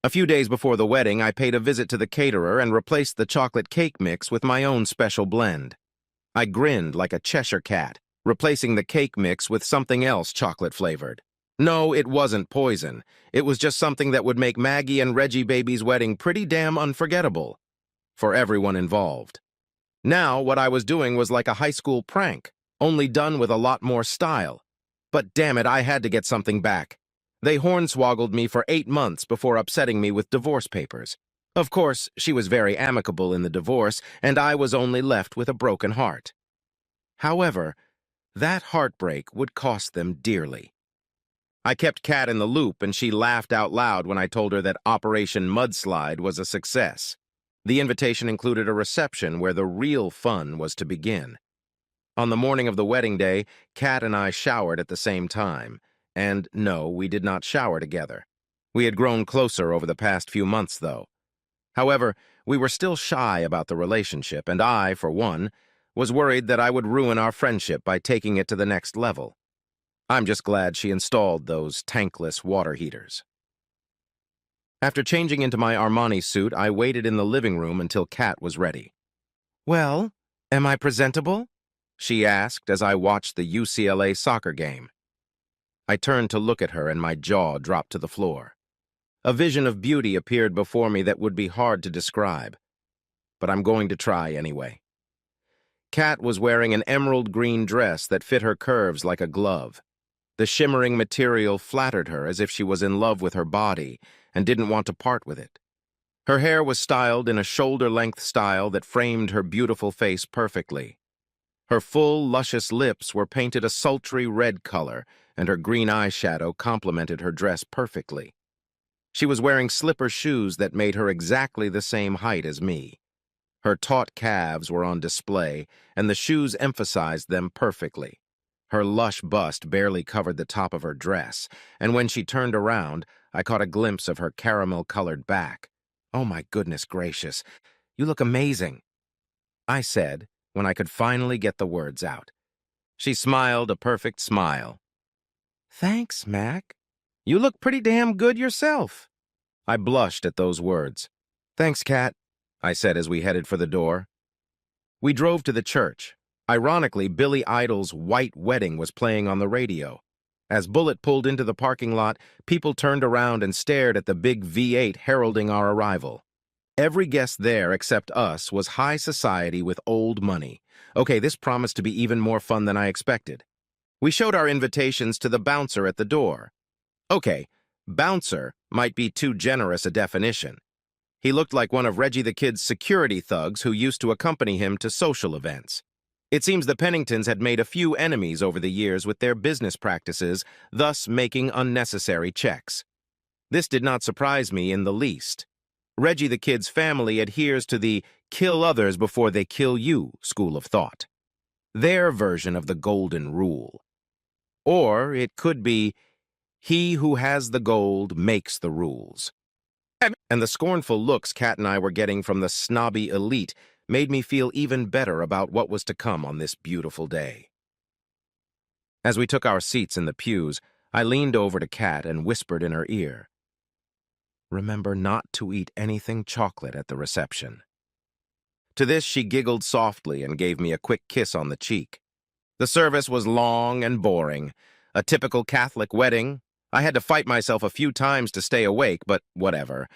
A few days before the wedding, I paid a visit to the caterer and replaced the chocolate cake mix with my own special blend. I grinned like a Cheshire cat, replacing the cake mix with something else chocolate-flavored. No, it wasn't poison. It was just something that would make Maggie and Reggie baby's wedding pretty damn unforgettable for everyone involved. Now, what I was doing was like a high school prank, only done with a lot more style. But damn it, I had to get something back. They hornswoggled me for 8 months before upsetting me with divorce papers. Of course, she was very amicable in the divorce, and I was only left with a broken heart. However, that heartbreak would cost them dearly. I kept Kat in the loop, and she laughed out loud when I told her that Operation Mudslide was a success. The invitation included a reception where the real fun was to begin. On the morning of the wedding day, Kat and I showered at the same time. And no, we did not shower together. We had grown closer over the past few months, though. However, we were still shy about the relationship, and I, for one, was worried that I would ruin our friendship by taking it to the next level. I'm just glad she installed those tankless water heaters. After changing into my Armani suit, I waited in the living room until Kat was ready. "Well, am I presentable?" she asked as I watched the UCLA soccer game. I turned to look at her and my jaw dropped to the floor. A vision of beauty appeared before me that would be hard to describe, but I'm going to try anyway. Kat was wearing an emerald green dress that fit her curves like a glove. The shimmering material flattered her as if she was in love with her body and didn't want to part with it. Her hair was styled in a shoulder-length style that framed her beautiful face perfectly. Her full, luscious lips were painted a sultry red color, and her green eyeshadow complemented her dress perfectly. She was wearing slipper shoes that made her exactly the same height as me. Her taut calves were on display, and the shoes emphasized them perfectly. Her lush bust barely covered the top of her dress, and when she turned around, I caught a glimpse of her caramel-colored back. "Oh my goodness gracious, you look amazing," I said, when I could finally get the words out. She smiled a perfect smile. "Thanks, Mac. You look pretty damn good yourself." I blushed at those words. "Thanks, Kat," I said as we headed for the door. We drove to the church. Ironically, Billy Idol's White Wedding was playing on the radio. As Bullet pulled into the parking lot, people turned around and stared at the big V8 heralding our arrival. Every guest there except us was high society with old money. Okay, this promised to be even more fun than I expected. We showed our invitations to the bouncer at the door. Okay, bouncer might be too generous a definition. He looked like one of Reggie the Kid's security thugs who used to accompany him to social events. It seems the Penningtons had made a few enemies over the years with their business practices, thus making unnecessary checks. This did not surprise me in the least. Reggie the Kid's family adheres to the kill others before they kill you school of thought. Their version of the golden rule. Or it could be, he who has the gold makes the rules. And the scornful looks Kat and I were getting from the snobby elite made me feel even better about what was to come on this beautiful day. As we took our seats in the pews, I leaned over to Kat and whispered in her ear, "Remember not to eat anything chocolate at the reception." To this she giggled softly and gave me a quick kiss on the cheek. The service was long and boring. A typical Catholic wedding. I had to fight myself a few times to stay awake, but whatever.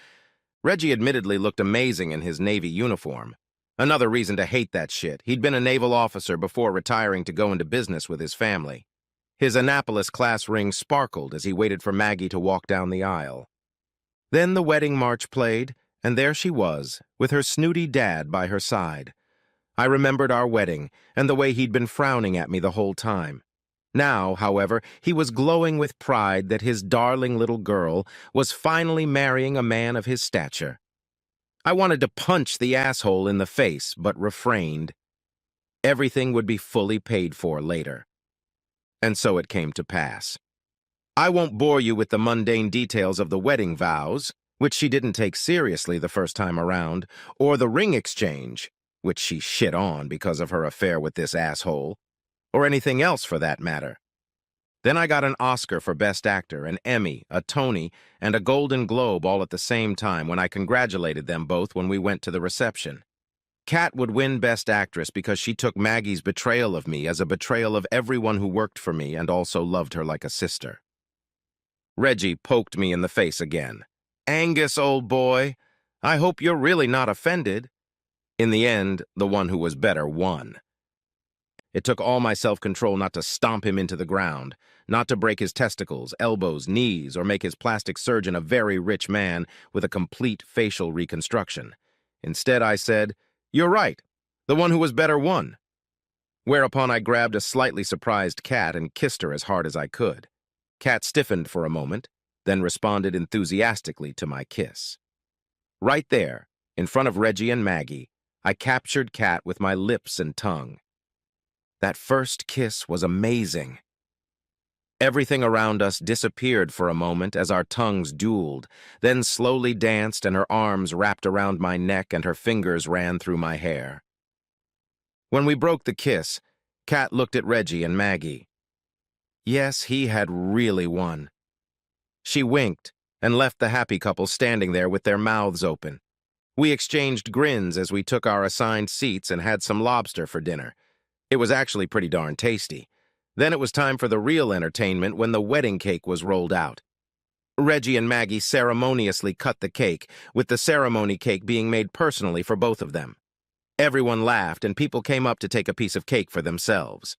Reggie admittedly looked amazing in his Navy uniform. Another reason to hate that shit. He'd been a naval officer before retiring to go into business with his family. His Annapolis class ring sparkled as he waited for Maggie to walk down the aisle. Then the wedding march played, and there she was, with her snooty dad by her side. I remembered our wedding, and the way he'd been frowning at me the whole time. Now, however, he was glowing with pride that his darling little girl was finally marrying a man of his stature. I wanted to punch the asshole in the face, but refrained. Everything would be fully paid for later. And so it came to pass. I won't bore you with the mundane details of the wedding vows, which she didn't take seriously the first time around, or the ring exchange, which she shit on because of her affair with this asshole, or anything else for that matter. Then I got an Oscar for Best Actor, an Emmy, a Tony, and a Golden Globe all at the same time when I congratulated them both when we went to the reception. Kat would win Best Actress because she took Maggie's betrayal of me as a betrayal of everyone who worked for me and also loved her like a sister. Reggie poked me in the face again. "Angus, old boy, I hope you're really not offended." In the end, the one who was better won. It took all my self-control not to stomp him into the ground, not to break his testicles, elbows, knees, or make his plastic surgeon a very rich man with a complete facial reconstruction. Instead, I said, "You're right. The one who was better won." Whereupon I grabbed a slightly surprised Kat and kissed her as hard as I could. Kat stiffened for a moment, then responded enthusiastically to my kiss. Right there, in front of Reggie and Maggie, I captured Kat with my lips and tongue. That first kiss was amazing. Everything around us disappeared for a moment as our tongues dueled, then slowly danced and her arms wrapped around my neck and her fingers ran through my hair. When we broke the kiss, Kat looked at Reggie and Maggie. Yes, he had really won. She winked and left the happy couple standing there with their mouths open. We exchanged grins as we took our assigned seats and had some lobster for dinner. It was actually pretty darn tasty. Then it was time for the real entertainment when the wedding cake was rolled out. Reggie and Maggie ceremoniously cut the cake, with the ceremony cake being made personally for both of them. Everyone laughed and people came up to take a piece of cake for themselves.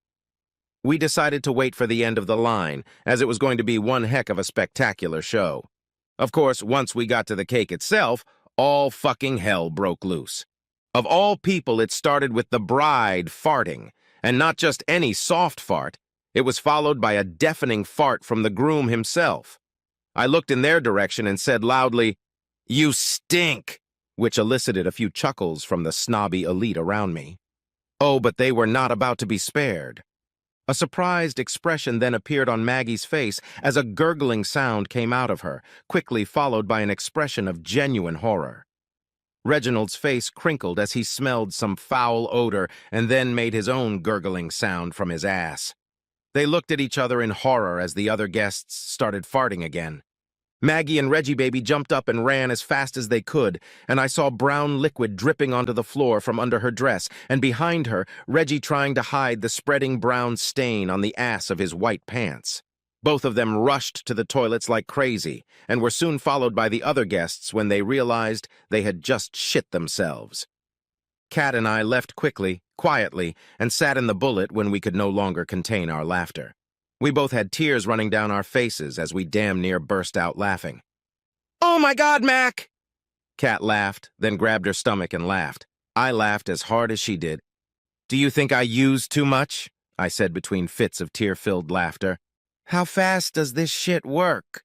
We decided to wait for the end of the line, as it was going to be one heck of a spectacular show. Of course, once we got to the cake itself, all fucking hell broke loose. Of all people, it started with the bride farting, and not just any soft fart. It was followed by a deafening fart from the groom himself. I looked in their direction and said loudly, "You stink," which elicited a few chuckles from the snobby elite around me. Oh, but they were not about to be spared. A surprised expression then appeared on Maggie's face as a gurgling sound came out of her, quickly followed by an expression of genuine horror. Reginald's face crinkled as he smelled some foul odor and then made his own gurgling sound from his ass. They looked at each other in horror as the other guests started farting again. Maggie and Reggie Baby jumped up and ran as fast as they could, and I saw brown liquid dripping onto the floor from under her dress, and behind her, Reggie trying to hide the spreading brown stain on the ass of his white pants. Both of them rushed to the toilets like crazy, and were soon followed by the other guests when they realized they had just shit themselves. Kat and I left quickly, quietly, and sat in the bullet when we could no longer contain our laughter. We both had tears running down our faces as we damn near burst out laughing. "Oh my God, Mac!" Kat laughed, then grabbed her stomach and laughed. I laughed as hard as she did. "Do you think I used too much?" I said between fits of tear-filled laughter. "How fast does this shit work?"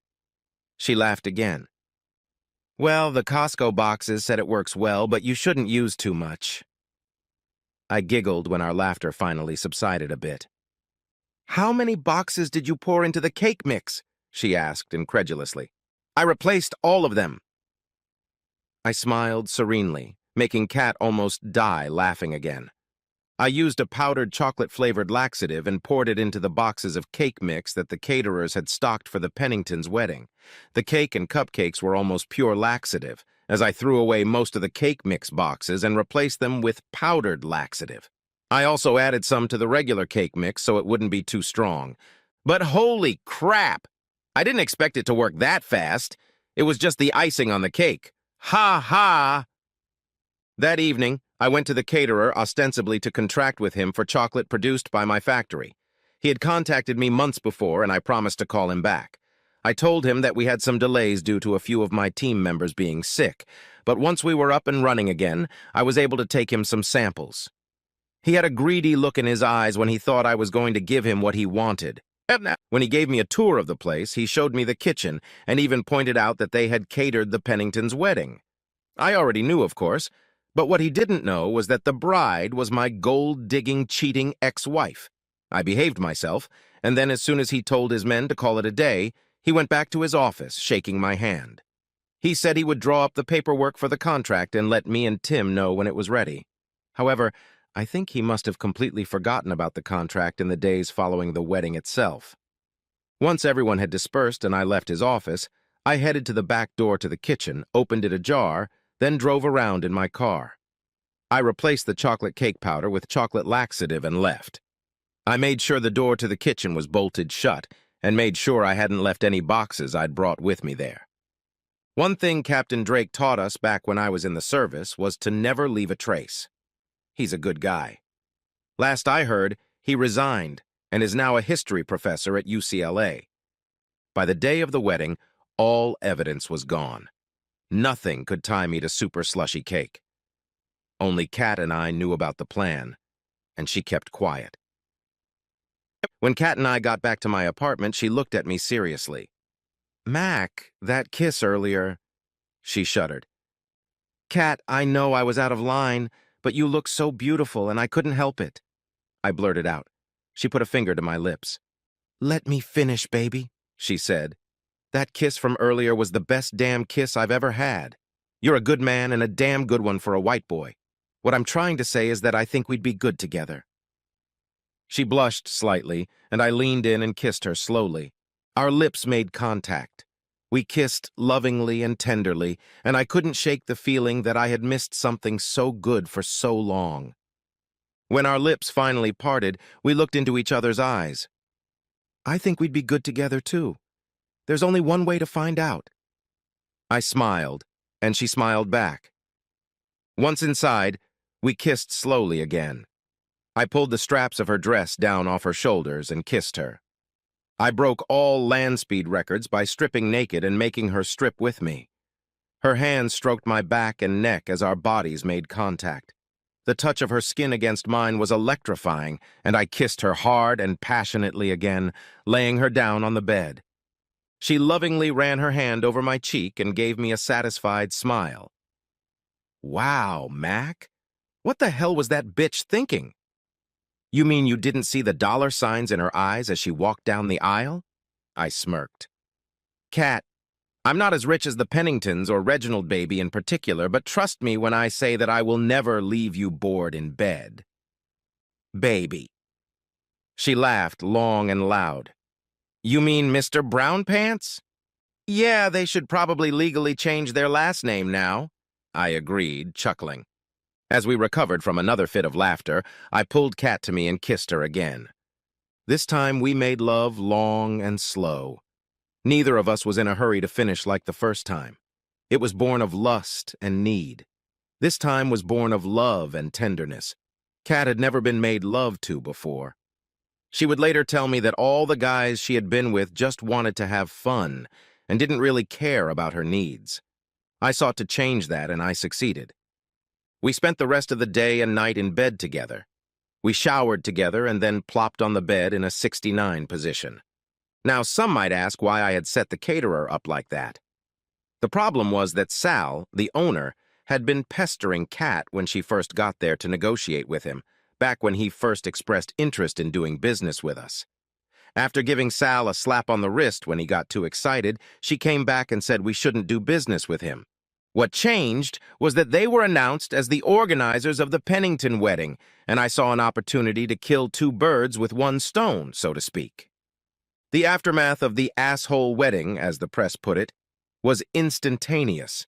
She laughed again. "Well, the Costco boxes said it works well, but you shouldn't use too much." I giggled when our laughter finally subsided a bit. "How many boxes did you pour into the cake mix?" she asked incredulously. "I replaced all of them." I smiled serenely, making Kat almost die laughing again. I used a powdered chocolate-flavored laxative and poured it into the boxes of cake mix that the caterers had stocked for the Penningtons' wedding. The cake and cupcakes were almost pure laxative, as I threw away most of the cake mix boxes and replaced them with powdered laxative. I also added some to the regular cake mix so it wouldn't be too strong. But holy crap! I didn't expect it to work that fast. It was just the icing on the cake. Ha ha! That evening, I went to the caterer ostensibly to contract with him for chocolate produced by my factory. He had contacted me months before, and I promised to call him back. I told him that we had some delays due to a few of my team members being sick, but once we were up and running again, I was able to take him some samples. He had a greedy look in his eyes when he thought I was going to give him what he wanted. When he gave me a tour of the place, he showed me the kitchen and even pointed out that they had catered the Penningtons' wedding. I already knew, of course, but what he didn't know was that the bride was my gold-digging, cheating ex-wife. I behaved myself, and then as soon as he told his men to call it a day, he went back to his office, shaking my hand. He said he would draw up the paperwork for the contract and let me and Tim know when it was ready. However, I think he must have completely forgotten about the contract in the days following the wedding itself. Once everyone had dispersed and I left his office, I headed to the back door to the kitchen, opened it ajar, then drove around in my car. I replaced the chocolate cake powder with chocolate laxative and left. I made sure the door to the kitchen was bolted shut and made sure I hadn't left any boxes I'd brought with me there. One thing Captain Drake taught us back when I was in the service was to never leave a trace. He's a good guy. Last I heard, He resigned and is now a history professor at UCLA. By the day of the wedding, all evidence was gone. Nothing could tie me to super slushy cake. Only Kat and I knew about the plan, and she kept quiet. When Kat and I got back to my apartment, she looked at me seriously. "Mac, that kiss earlier," she shuddered. "Kat, I know I was out of line, but you look so beautiful and I couldn't help it." I blurted out. She put a finger to my lips. "Let me finish, baby," she said. "That kiss from earlier was the best damn kiss I've ever had. You're a good man and a damn good one for a white boy. What I'm trying to say is that I think we'd be good together." She blushed slightly, and I leaned in and kissed her slowly. Our lips made contact. We kissed lovingly and tenderly, and I couldn't shake the feeling that I had missed something so good for so long. When our lips finally parted, we looked into each other's eyes. "I think we'd be good together, too. There's only one way to find out." I smiled, and she smiled back. Once inside, we kissed slowly again. I pulled the straps of her dress down off her shoulders and kissed her. I broke all land speed records by stripping naked and making her strip with me. Her hands stroked my back and neck as our bodies made contact. The touch of her skin against mine was electrifying, and I kissed her hard and passionately again, laying her down on the bed. She lovingly ran her hand over my cheek and gave me a satisfied smile. "Wow, Mac, what the hell was that bitch thinking?" "You mean you didn't see the dollar signs in her eyes as she walked down the aisle?" I smirked. "Kat, I'm not as rich as the Penningtons or Reginald baby in particular, but trust me when I say that I will never leave you bored in bed." "Baby." She laughed long and loud. "You mean Mr. Brown Pants?" "Yeah, they should probably legally change their last name now," I agreed, chuckling. As we recovered from another fit of laughter, I pulled Kat to me and kissed her again. This time we made love long and slow. Neither of us was in a hurry to finish like the first time. It was born of lust and need. This time was born of love and tenderness. Kat had never been made love to before. She would later tell me that all the guys she had been with just wanted to have fun and didn't really care about her needs. I sought to change that, and I succeeded. We spent the rest of the day and night in bed together. We showered together and then plopped on the bed in a 69 position. Now, some might ask why I had set the caterer up like that. The problem was that Sal, the owner, had been pestering Kat when she first got there to negotiate with him, back when he first expressed interest in doing business with us. After giving Sal a slap on the wrist when he got too excited, she came back and said we shouldn't do business with him. What changed was that they were announced as the organizers of the Pennington wedding, and I saw an opportunity to kill two birds with one stone, so to speak. The aftermath of the asshole wedding, as the press put it, was instantaneous.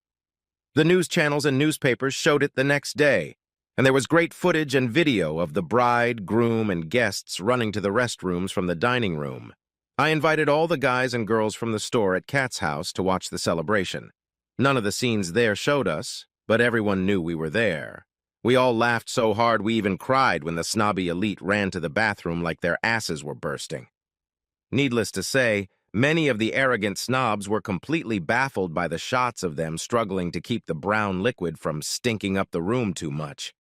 The news channels and newspapers showed it the next day, and there was great footage and video of the bride, groom, and guests running to the restrooms from the dining room. I invited all the guys and girls from the store at Kat's house to watch the celebration. None of the scenes there showed us, but everyone knew we were there. We all laughed so hard we even cried when the snobby elite ran to the bathroom like their asses were bursting. Needless to say, many of the arrogant snobs were completely baffled by the shots of them struggling to keep the brown liquid from stinking up the room too much.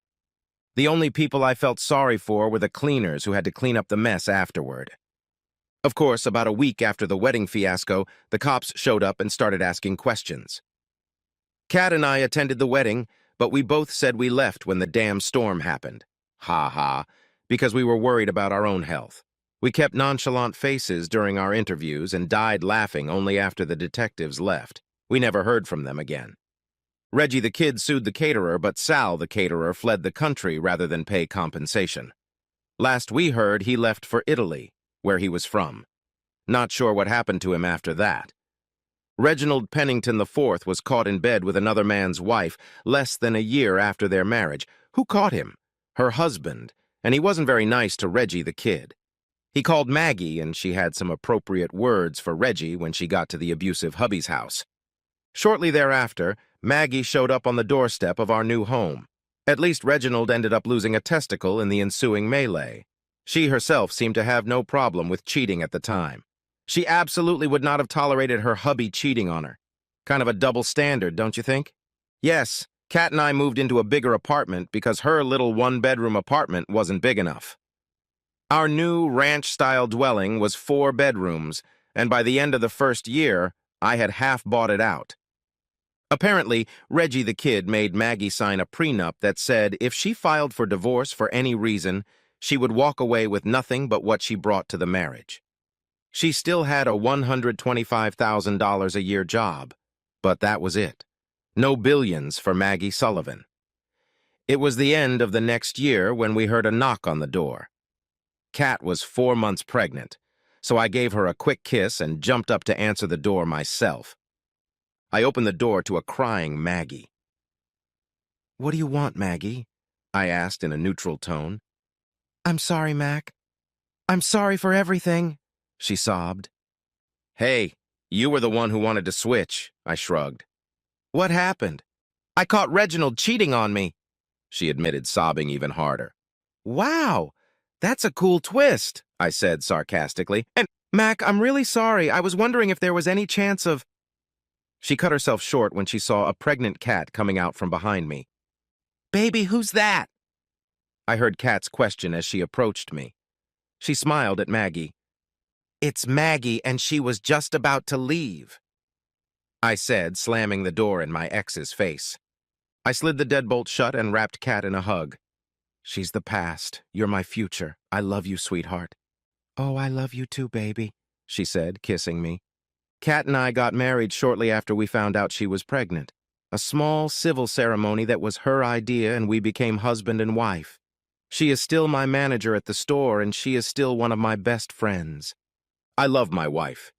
The only people I felt sorry for were the cleaners who had to clean up the mess afterward. Of course, about a week after the wedding fiasco, the cops showed up and started asking questions. Kat and I attended the wedding, but we both said we left when the damn storm happened. Ha ha, because we were worried about our own health. We kept nonchalant faces during our interviews and died laughing only after the detectives left. We never heard from them again. Reggie the kid sued the caterer, but Sal the caterer fled the country rather than pay compensation. Last we heard, he left for Italy, where he was from. Not sure what happened to him after that. Reginald Pennington IV was caught in bed with another man's wife less than a year after their marriage. Who caught him? Her husband, and he wasn't very nice to Reggie the kid. He called Maggie, and she had some appropriate words for Reggie when she got to the abusive hubby's house. Shortly thereafter, Maggie showed up on the doorstep of our new home. At least Reginald ended up losing a testicle in the ensuing melee. She herself seemed to have no problem with cheating at the time. She absolutely would not have tolerated her hubby cheating on her. Kind of a double standard, don't you think? Yes, Kat and I moved into a bigger apartment because her little one-bedroom apartment wasn't big enough. Our new ranch-style dwelling was 4 bedrooms, and by the end of the first year, I had half bought it out. Apparently, Reggie the kid made Maggie sign a prenup that said if she filed for divorce for any reason, she would walk away with nothing but what she brought to the marriage. She still had a $125,000 a year job, but that was it. No billions for Maggie Sullivan. It was the end of the next year when we heard a knock on the door. Kat was 4 months pregnant, so I gave her a quick kiss and jumped up to answer the door myself. I opened the door to a crying Maggie. "What do you want, Maggie?" I asked in a neutral tone. "I'm sorry, Mac. I'm sorry for everything," she sobbed. "Hey, you were the one who wanted to switch," I shrugged. "What happened?" "I caught Reginald cheating on me," she admitted, sobbing even harder. "Wow, that's a cool twist," I said sarcastically. "And, Mac, I'm really sorry. I was wondering if there was any chance of—" She cut herself short when she saw a pregnant Kat coming out from behind me. "Baby, who's that?" I heard Kat's question as she approached me. She smiled at Maggie. "It's Maggie, and she was just about to leave," I said, slamming the door in my ex's face. I slid the deadbolt shut and wrapped Kat in a hug. "She's the past. You're my future. I love you, sweetheart." "Oh, I love you too, baby," she said, kissing me. Kat and I got married shortly after we found out she was pregnant. A small civil ceremony that was her idea, and we became husband and wife. She is still my manager at the store, and she is still one of my best friends. I love my wife.